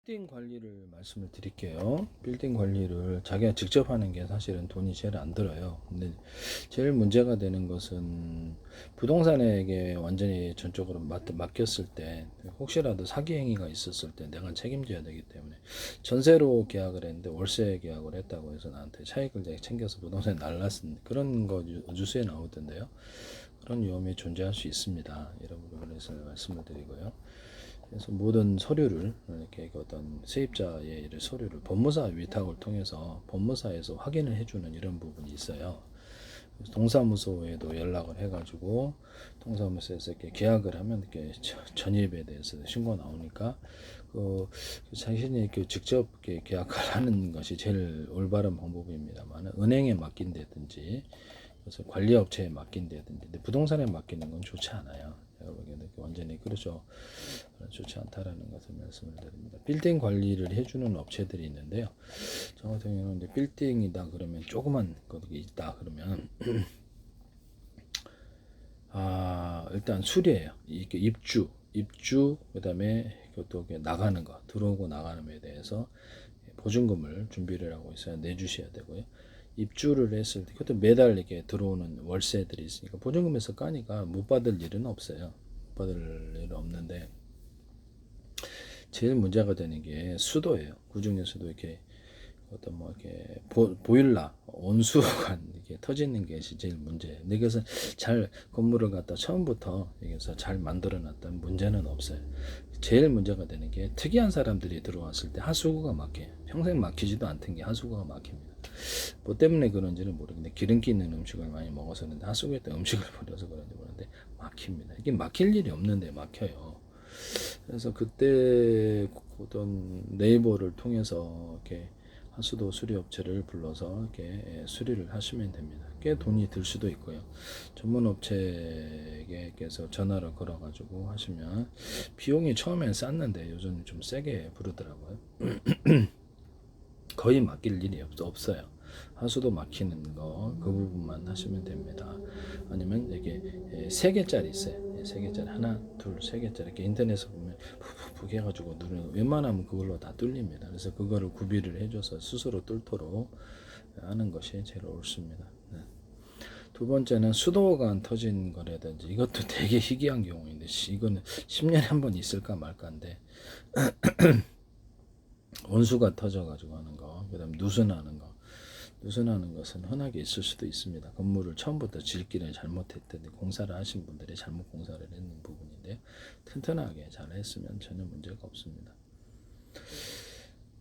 빌딩 관리를 말씀을 드릴게요. 빌딩 관리를 자기가 직접 하는 게 사실은 돈이 제일 안 들어요. 근데 제일 문제가 되는 것은 부동산에게 완전히 전적으로 맡겼을 때 혹시라도 사기 행위가 있었을 때 내가 책임져야 되기 때문에 전세로 계약을 했는데 월세 계약을 했다고 해서 나한테 차익을 챙겨서 부동산에 날랐은 그런 거 뉴스에 나오던데요. 그런 위험이 존재할 수 있습니다. 여러분, 그래서 말씀을 드리고요. 그래서 모든 서류를 이렇게 어떤 세입자의 서류를 법무사 위탁을 통해서 법무사에서 확인을 해주는 이런 부분이 있어요. 동사무소에도 연락을 해가지고 동사무소에서 이렇게 계약을 하면 이렇게 전입에 대해서 신고 나오니까 자신이 이렇게 직접 이렇게 계약을 하는 것이 제일 올바른 방법입니다만 은행에 맡긴다든지 그래서 관리업체에 맡긴다든지 근데 부동산에 맡기는 건 좋지 않아요. 제가 보기에는 완전히 그렇죠. 좋지 않다라는 것을 말씀을 드립니다. 빌딩 관리를 해주는 업체들이 있는데요. 저 같은 경우는 이제 빌딩이다 그러면 조그만 것이 있다 그러면 일단 수리예요. 이게 입주 그다음에 또 나가는 거 들어오고 나가는 거에 대해서 보증금을 준비를 하고 있어야 내주셔야 되고요. 입주를 했을 때 그것도 매달 이렇게 들어오는 월세들이 있으니까 보증금에서 까니까 못 받을 일은 없어요. 못 받을 일은 없는데 제일 문제가 되는 게 수도예요. 그 중에서도 이렇게 어떤 뭐 이렇게 보일러 온수관 이렇게 터지는 것이 제일 문제예요. 근데 이것은 잘 건물을 갖다 처음부터 여기서 잘 만들어놨다면 문제는 없어요. 제일 문제가 되는 게 특이한 사람들이 들어왔을 때 하수구가 막혀요. 평생 막히지도 않던 게 하수구가 막힙니다. 뭐 때문에 그런지는 모르겠는데 기름기 있는 음식을 많이 먹어서 그런데 하수구에다 음식을 버려서 그런지 모르는데 막힙니다. 이게 막힐 일이 없는데 막혀요. 그래서 그때 어떤 네이버를 통해서 이렇게 하수도 수리업체를 불러서 이렇게 수리를 하시면 됩니다. 꽤 돈이 들 수도 있고요. 전문 업체에게서 전화를 걸어가지고 하시면 비용이 처음엔 쌌는데 요즘 좀 세게 부르더라고요. 거의 맡길 일이 없어요. 하수도 막히는 거 그 부분만 하시면 됩니다. 아니면 이게 3개짜리 있어요. 3개짜리 하나 둘 3개짜리 이렇게 인터넷에 보면 푹푹 해가지고 누르는 웬만하면 그걸로 다 뚫립니다. 그래서 그거를 구비를 해줘서 스스로 뚫도록 하는 것이 제일 옳습니다. 네. 두 번째는 수도가 안 터진 거라든지 이것도 되게 희귀한 경우인데 이거는 10년에 한 번 있을까 말까인데 원수가 터져가지고 하는 거, 그다음 누수나는 거. 누수나는 것은 흔하게 있을 수도 있습니다. 건물을 처음부터 짓기를 잘못했더니 공사를 하신 분들이 잘못 공사를 했는 부분인데 튼튼하게 잘 했으면 전혀 문제가 없습니다.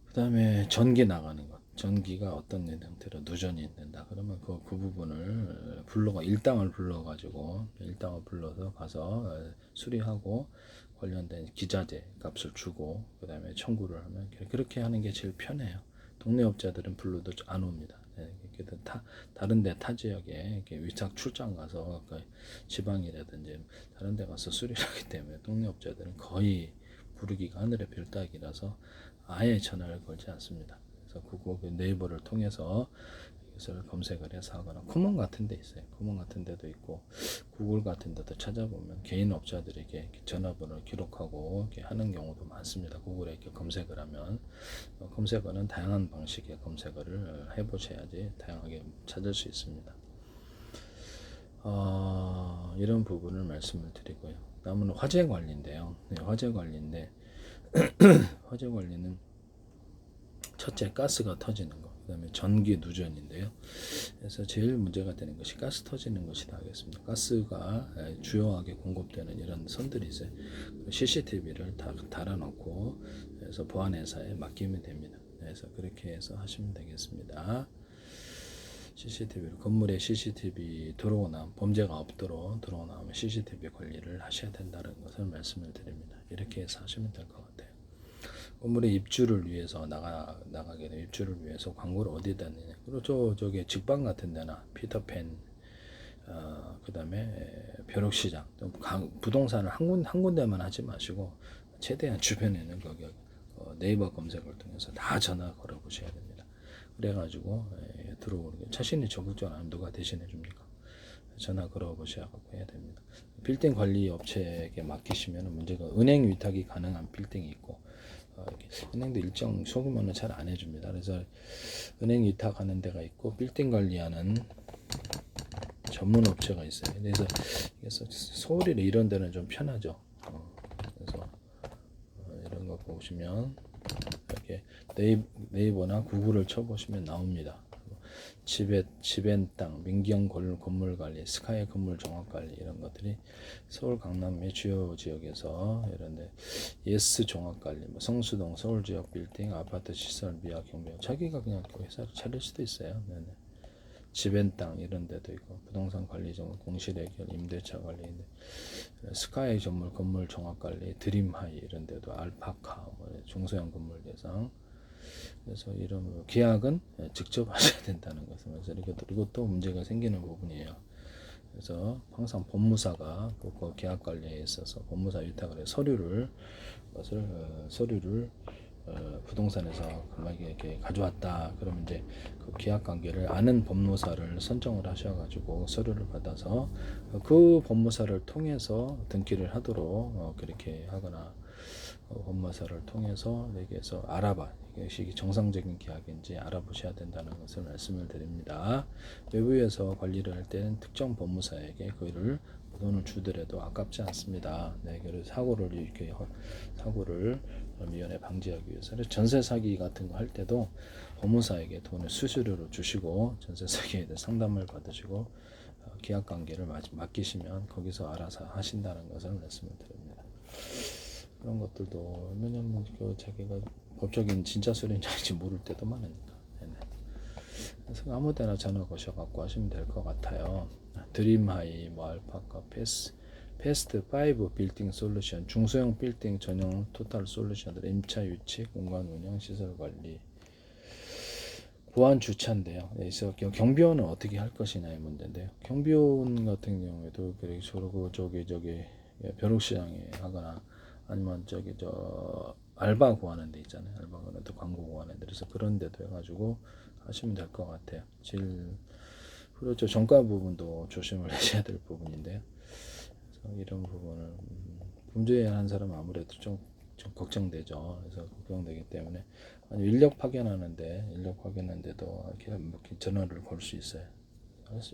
그 다음에 전기 나가는 것. 전기가 어떤 형태로 누전이 된다. 그러면 그 부분을 일당을 불러가지고, 일당을 불러서 가서 수리하고 관련된 기자재 값을 주고, 그 다음에 청구를 하면 그렇게 하는 게 제일 편해요. 동네 업자들은 불러도 안 옵니다. 다른 데 타 지역에 이렇게 위탁 출장 가서 지방이라든지 다른 데 가서 수리를 하기 때문에 동네 업자들은 거의 부르기가 하늘의 별 따기라서 아예 전화를 걸지 않습니다. 그래서 그 네이버를 통해서 이것을 검색을 해서 하거나 쿠몬 같은 데 있어요. 쿠몬 같은 데도 있고 구글 같은 데도 찾아보면 개인 업자들에게 전화번호를 기록하고 이렇게 하는 경우도 많습니다. 구글에 이렇게 검색을 하면 검색어는 다양한 방식의 검색어를 해보셔야지 다양하게 찾을 수 있습니다. 이런 부분을 말씀을 드리고요. 다음은 화재 관리인데요. 네, 화재 관리인데 화재 관리는 첫째 가스가 터지는 거, 그 다음에 전기 누전인데요. 그래서 제일 문제가 되는 것이 가스 터지는 것이다 하겠습니다. 가스가 주요하게 공급되는 이런 선들이 있어요. CCTV를 다 달아놓고 그래서 보안회사에 맡기면 됩니다. 그래서 그렇게 해서 하시면 되겠습니다. CCTV를 건물에 CCTV 들어오나 범죄가 없도록 들어오나면 CCTV 관리를 하셔야 된다는 것을 말씀을 드립니다. 이렇게 해서 하시면 될 것 같아요. 건물의 입주를 위해서 나가게 된 입주를 위해서 광고를 어디다 내냐. 그리고 저기 직방 같은 데나 피터팬, 그 다음에 벼룩시장, 부동산을 한 군데만 하지 마시고 최대한 주변에는 거기 네이버 검색을 통해서 다 전화 걸어 보셔야 됩니다. 그래가지고 들어오는 게 자신이 적극적으로 하면 누가 대신해 줍니까? 전화 걸어 보셔야 해야 됩니다. 빌딩 관리 업체에게 맡기시면 문제가 은행 위탁이 가능한 빌딩이 있고 이렇게 은행도 일정 소규모는 잘 안 해줍니다. 그래서 은행 위탁하는 데가 있고 빌딩 관리하는 전문 업체가 있어요. 그래서 서울이나 이런 데는 좀 편하죠. 그래서 이런 거 보시면 이렇게 네이버나 구글을 쳐보시면 나옵니다. 지벤 땅, 민경 건물 관리, 스카이 건물 종합 관리 이런 것들이 서울 강남의 주요 지역에서 이런데 예스 종합 관리, 뭐 성수동 서울 지역 빌딩, 아파트 시설 미화 경비, 자기가 그냥 회사를 차릴 수도 있어요. 네네. 지벤 땅 이런 데도 있고 부동산 관리 전문 공실 해결 임대차 관리 스카이 전문 건물 종합 관리 드림하이 이런 데도 알파카 뭐 중소형 건물 대상 그래서 이런 계약은 직접 하셔야 된다는 것을 그래서 이것도 문제가 생기는 부분이에요. 그래서 항상 법무사가 그 계약 관리에 있어서 법무사 위탁을 해 서류를 부동산에서 만약에 이렇게 가져왔다 그러면 이제 그 계약 관계를 아는 법무사를 선정을 하셔가지고 서류를 받아서 그 법무사를 통해서 등기를 하도록 그렇게 하거나 법무사를 통해서 여기에서 알아봐 이것이 정상적인 계약인지 알아보셔야 된다는 것을 말씀을 드립니다. 외부에서 관리를 할 때는 특정 법무사에게 그를 돈을 주더라도 아깝지 않습니다. 네, 그래서 사고를 미연에 방지하기 위해서 전세 사기 같은 거 할 때도 법무사에게 돈을 수수료로 주시고 전세 사기에 대해 상담을 받으시고 계약 관계를 맡기시면 거기서 알아서 하신다는 것을 말씀을 드립니다. 그런 것들도 왜냐면 자기가 법적인 진짜 소리인지 아닌지 모를 때도 많으니까. 네네. 그래서 아무데나 전화 거셔갖고 하시면 될 것 같아요. 드림하이, 뭐 알파카, 패스트 5 빌딩 솔루션, 중소형 빌딩 전용 토탈 솔루션들, 임차 유치, 공간 운영, 시설 관리, 보안 주차인데요. 그래서 경비원은 어떻게 할 것이냐의 문제인데요. 경비원 같은 경우에도 그리고 저기 벼룩시장에 하거나 아니면 알바 구하는 데 있잖아요. 알바 구하는 데 광고 구하는 데 그래서 그런 데도 해가지고 하시면 될 것 같아요. 그렇죠. 정가 부분도 조심을 하셔야 될 부분인데요. 그래서 이런 부분을 범죄한 사람은 아무래도 좀 걱정되죠. 그래서 걱정되기 때문에 인력 파견하는데도 이렇게 전화를 걸 수 있어요.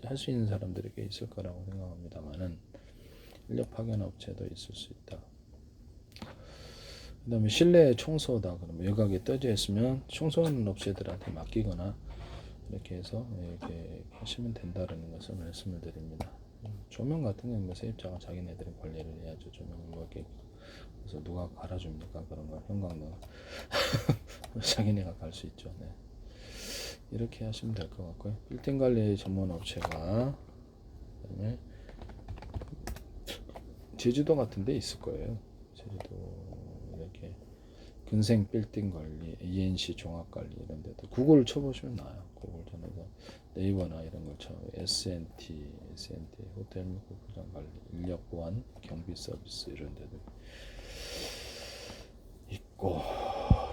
할 수 있는 사람들이 꽤 있을 거라고 생각합니다만은 인력 파견 업체도 있을 수 있다. 그다음에 실내 청소다 그러면 외곽에 떠져 있으면 청소하는 업체들한테 맡기거나 이렇게 해서 이렇게 하시면 된다는 것을 말씀을 드립니다. 조명 같은 경우는 세입자가 자기네들이 관리를 해야죠. 조명을 이렇게 그래서 누가 갈아줍니까? 그런 거 형광등 자기네가 갈 수 있죠. 네. 이렇게 하시면 될 것 같고요. 빌딩 관리 전문 업체가 그다음에 제주도 같은 데 있을 거예요. 제주도 이렇게 근생 빌딩 관리, ENC 종합 관리 이런 데도 구글 쳐보시면 나와요. 구글 전에서 네이버나 이런 걸 쳐. SNT 호텔 및 골프장 관리, 인력 보안, 경비 서비스 이런 데도 있고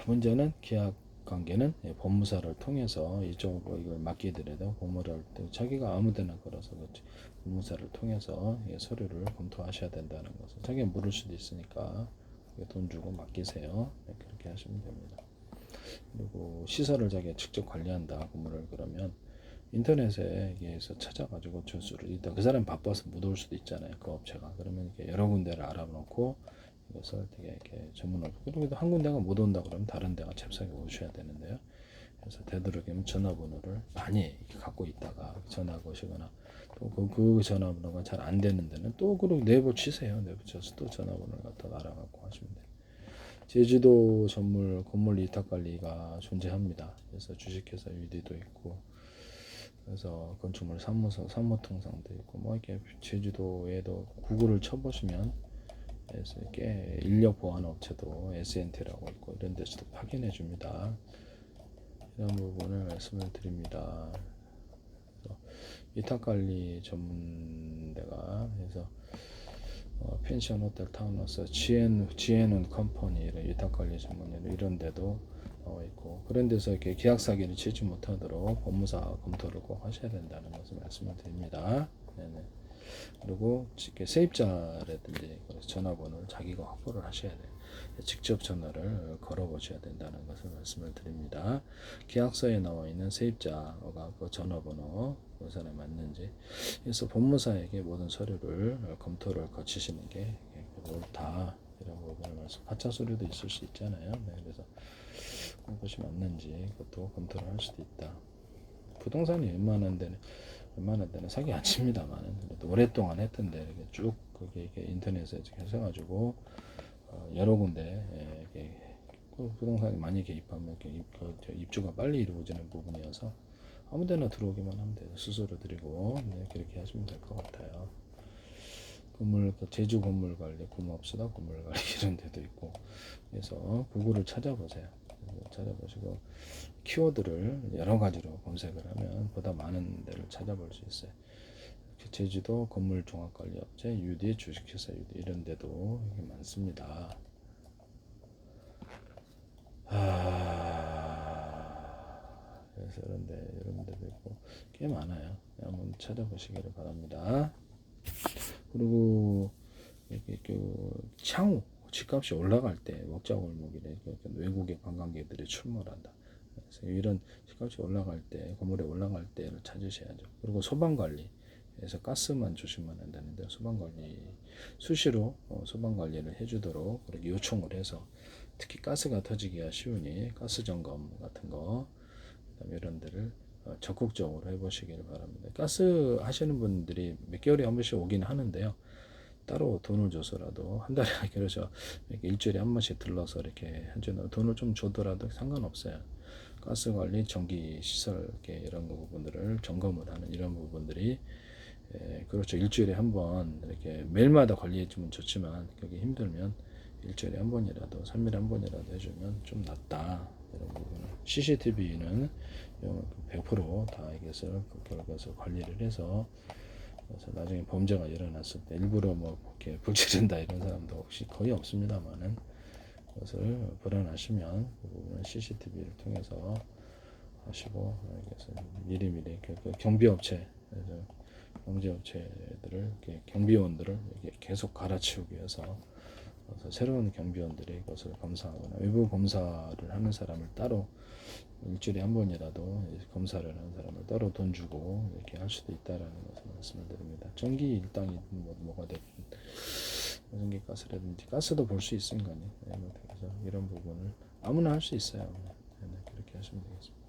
문제는 계약 관계는 법무사를 통해서 이쪽으로 이걸 맡기더라도 법무사를 자기가 아무데나 걸어서 그렇지 법무사를 통해서 서류를 검토하셔야 된다는 것을 자기가 모를 수도 있으니까 돈 주고 맡기세요. 네, 그렇게 하시면 됩니다. 그리고 시설을 자기가 직접 관리한다 건물을 그러면 인터넷에 에서 찾아가지고 주소를 일단 그 사람 바빠서 못 올 수도 있잖아요. 그 업체가 그러면 이렇게 여러 군데를 알아놓고 이것을 되게 이렇게 전문으로 그리고 한 군데가 못 온다 그러면 다른 데가 잽싸게 오셔야 되는데요. 그래서 되도록이면 전화번호를 많이 갖고 있다가 전화 거시거나 또 그 전화번호가 잘 안 되는 데는 또 그리고 네이버 치세요. 네이버 쳐서 또 전화번호를 갖다가 알아갖고 하시면 돼요. 제주도 건물 위탁 관리가 존재합니다. 그래서 주식회사 위디도 있고 그래서 건축물 사무통상도 있고 뭐 이렇게 제주도에도 구글을 쳐보시면 그래서 꽤 인력 보안 업체도 SNT라고 있고 이런 데서도 파견해 줍니다. 이런 부분을 말씀을 드립니다. 위탁 관리 전문대가 해서 펜션, 호텔, 타운하우스, GN은 컴퍼니 이런 위탁 관리 전문 이런 데도 있고 그런 데서 이렇게 계약 사기를 치지 못하도록 법무사 검토를 꼭 하셔야 된다는 것을 말씀을 드립니다. 네네. 그리고 이렇게 세입자라든지 전화번호를 자기가 확보를 하셔야 돼요. 직접 전화를 걸어 보셔야 된다는 것을 말씀을 드립니다. 계약서에 나와 있는 세입자가 그 전화번호 그 사람이 맞는지, 그래서 법무사에게 모든 서류를 검토를 거치시는 게 옳다, 이런 부분을 말씀. 가짜 서류도 있을 수 있잖아요. 네, 그래서 그것이 맞는지 그것도 검토를 할 수도 있다. 부동산이 웬만한 데는 사기 안 칩니다만, 그래도 오랫동안 했던데 이렇게 쭉 그게 이렇게 인터넷에 이렇게 해가지고 여러 군데 이렇게 부동산이 많이 개입하면 입주가 빨리 이루어지는 부분이어서 아무데나 들어오기만 하면 돼요. 수수료 드리고, 네, 그렇게 하시면 될 것 같아요. 제주 건물 관리, 고맙수다 건물 관리 이런 데도 있고, 그래서 구글을 찾아보세요. 찾아보시고 키워드를 여러 가지로 검색을 하면 보다 많은 데를 찾아볼 수 있어요. 제주도 건물 종합관리업체, UD 주식회사 UD 이런 데도 많습니다. 그래서 이런 데도 있고 꽤 많아요. 한번 찾아보시기를 바랍니다. 그리고 이렇게 향후 집값이 올라갈 때 먹자골목이래 외국의 관광객들이 출몰한다. 그래서 이런 집값이 올라갈 때, 건물에 올라갈 때를 찾으셔야죠. 그리고 소방관리, 그래서 가스만 조심만 한다는데 소방관리 수시로 소방관리를 해주도록 그렇게 요청을 해서, 특히 가스가 터지기가 쉬우니 가스 점검 같은 거, 그다음에 이런 데를 적극적으로 해보시기를 바랍니다. 가스 하시는 분들이 몇 개월에 한 번씩 오긴 하는데요. 따로 돈을 줘서라도 한 달에 그래서 이렇게 일주일에 한 번씩 들러서 이렇게 해주는 돈을 좀 줘더라도 상관없어요. 가스 관리, 전기 시설 이렇게 이런 부분들을 점검을 하는 이런 부분들이 그렇죠. 일주일에 한 번 이렇게 매일마다 관리해주면 좋지만 그게 힘들면 일주일에 한 번이라도 3일에 한 번이라도 해주면 좀 낫다, 이런 부분을. CCTV는 100%다 이것을 그것을 관리를 해서, 그래서 나중에 범죄가 일어났을 때 일부러 뭐 이렇게 불 지른다 이런 사람도 혹시 거의 없습니다만은, 그것을 불안하시면 그 부분은 CCTV를 통해서 하시고, 그래서 미리미리 경비업체, 경제업체들을 경비원들을 계속 갈아치우기 위해서, 그래서 새로운 경비원들이 그것을 검사하거나 외부 검사를 하는 사람을 따로 일주일에 한 번이라도 검사를 하는 사람을 따로 돈 주고 이렇게 할 수도 있다라는 것을 말씀을 드립니다. 전기 일당이 뭐가 됐든 전기가스라든지 가스도 볼 수 있으니까요. 그래서 이런 부분을 아무나 할 수 있어요. 그렇게 하시면 되겠습니다.